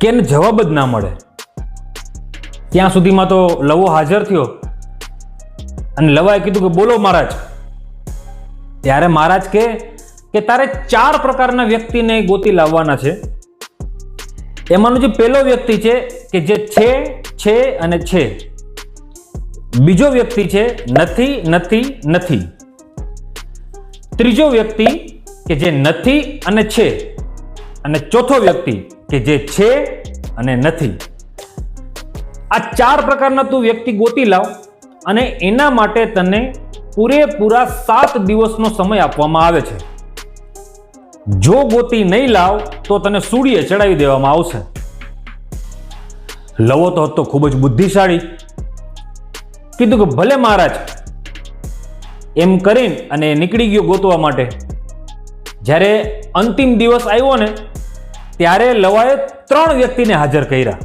કે એને જવાબ જ ના મળે. ત્યાં સુધીમાં તો લવો હાજર થયો અને લવાએ કીધું કે બોલો મહારાજ. ત્યારે મહારાજ કે તારે 4 પ્રકારના વ્યક્તિને ગોતી લાવવાના છે. એમાંનો જે પહેલો વ્યક્તિ છે કે જે છે અને છે. બીજો વ્યક્તિ છે નથી નથી નથી. ત્રીજો વ્યક્તિ કે જે નથી અને છે. અને ચોથો વ્યક્તિ કે જે છે અને નથી. આ 4 પ્રકારના તું વ્યક્તિ ગોતી લાવ અને એના માટે તને પૂરેપૂરા 7 દિવસનો સમય આપવામાં આવે છે. જો ગોતી નહીં લાવ તો તને સૂળીએ ચડાવી દેવામાં આવશે. લવો તો હતો ખૂબ જ બુદ્ધિશાળી. કીધું કે ભલે મહારાજ. એમ કરીને અને નીકળી ગયો ગોતવા માટે. જ્યારે અંતિમ દિવસ આવ્યો ને ત્યારે લવાએ 3 વ્યક્તિને હાજર કર્યા.